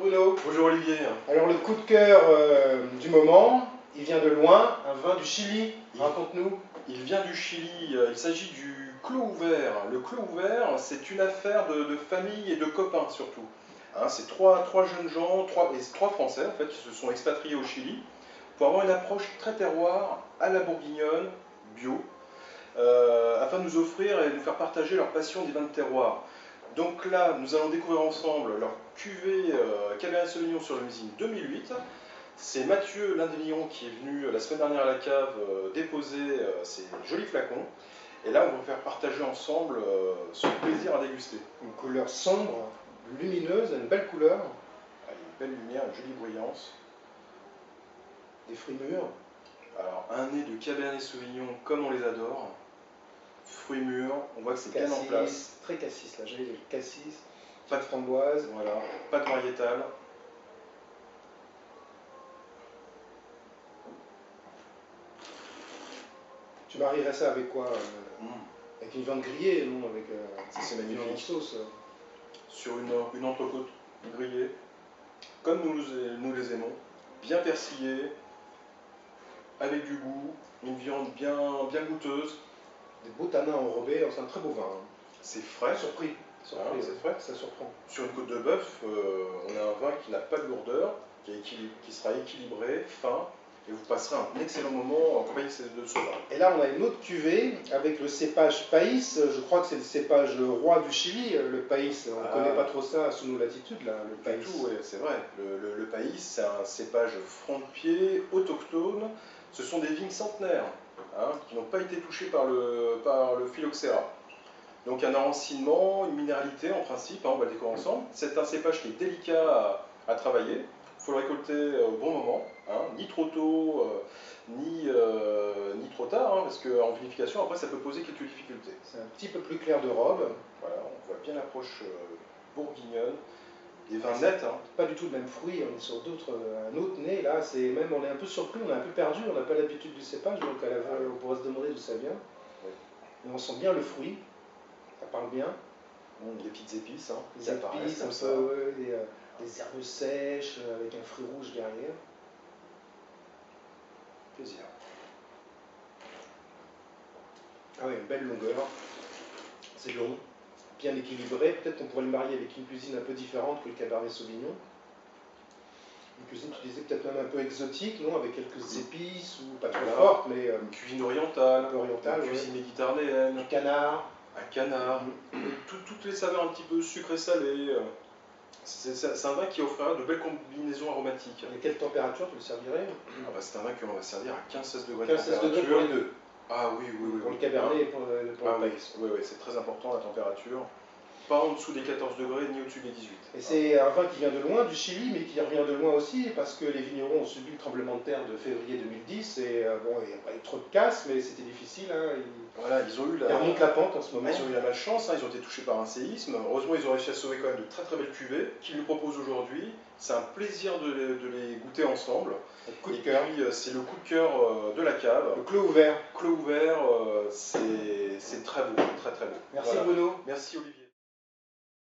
Bruno. Bonjour Olivier. Alors le coup de cœur du moment, il vient de loin, un vin du Chili, raconte-nous. Il vient du Chili, il s'agit du Clos Ouvert. Le Clos Ouvert, c'est une affaire de famille et de copains surtout. Hein, c'est trois jeunes gens, trois Français en fait, qui se sont expatriés au Chili pour avoir une approche très terroir à la bourguignonne, bio, afin de nous offrir et de nous faire partager leur passion des vins de terroir. Donc là, nous allons découvrir ensemble leur cuvée Cabernet Sauvignon sur le millésime 2008. C'est Mathieu, l'un des vignerons, qui est venu la semaine dernière à la cave déposer ses jolis flacons. Et là, on va vous faire partager ensemble ce plaisir à déguster. Une couleur sombre, lumineuse, une belle couleur. Ah, une belle lumière, une jolie brillance. Des fruits mûrs. Alors, un nez de Cabernet Sauvignon comme on les adore. Fruits mûrs, on voit que c'est bien en place. Très cassis, là, j'avais le cassis, pas de framboise. Voilà, pas de variétal. Tu marierais ça avec quoi Avec une viande grillée, non? Avec c'est une viande en magnifique. sauce. Sur une entrecôte grillée, comme nous les aimons, bien persillée, avec du goût, une viande bien goûteuse. Des beaux tanins enrobés, c'est un très beau vin. C'est frais. Surpris. C'est frais. Ça surprend. Sur une côte de bœuf, on a un vin qui n'a pas de lourdeur, qui sera équilibré, fin, et vous passerez un excellent moment en compagnie de ce vin. Et là, on a une autre cuvée avec le cépage País. Je crois que c'est le cépage roi du Chili, le País. On ne connaît pas trop ça sous nos latitudes, là, le País. Du tout, ouais, c'est vrai. Le País, c'est un cépage front-de-pied, autochtone. Ce sont des vignes centenaires, hein, qui n'ont pas été touchées par le phylloxéra. Donc un enracinement, une minéralité en principe, hein, on va le découvrir ensemble. C'est un cépage qui est délicat à travailler. Il faut le récolter au bon moment, hein, ni trop tôt, ni trop tard, hein, parce qu'en vinification, après, ça peut poser quelques difficultés. C'est un petit peu plus clair de robe. Voilà, on voit bien l'approche bourguignonne, des vins nets. Hein. Pas du tout le même fruit, on est sur un autre nez. Là, on est un peu surpris, on est un peu perdu, on n'a pas l'habitude du cépage, donc on pourrait se demander d'où ça vient. Oui. Mais on sent bien le fruit, ça parle bien. Des petites épices, hein, des épices, un peu, des herbes sèches avec un fruit rouge derrière. Plaisir. Ah oui, une belle longueur, c'est long, bien équilibré. Peut-être qu'on pourrait le marier avec une cuisine un peu différente que le Cabernet Sauvignon. Une cuisine, tu disais, peut-être même un peu exotique, non? Avec quelques épices, ou pas trop fortes, mais... une cuisine orientale, une cuisine méditerranéenne. Du canard. Un canard. Toutes les saveurs un petit peu sucrées-salées. C'est un vin qui offrira de belles combinaisons aromatiques. Et quelle température tu le servirais? C'est un vin qu'on va servir à 15-16 degrés 15-16 degrés pour les deux. Ah oui. Pour le Cabernet et pour le País. Oui, c'est très important la température. Pas en dessous des 14 degrés ni au-dessus des 18. Et c'est un vin qui vient de loin, du Chili, mais qui revient de loin aussi, parce que les vignerons ont subi le tremblement de terre de février 2010, et bon, il n'y a pas eu trop de casse, mais c'était difficile. Hein, ils ont eu ils remontent la pente en ce moment. Ils ont eu la malchance, hein, ils ont été touchés par un séisme. Heureusement, ils ont réussi à sauver quand même de très belles cuvées qu'ils nous proposent aujourd'hui. C'est un plaisir de les goûter ensemble. Coup de cœur. Et puis, c'est le coup de cœur de la cave. Le Clos Ouvert. Clos Ouvert, c'est très beau, très beau. Merci Bruno. Merci Olivier.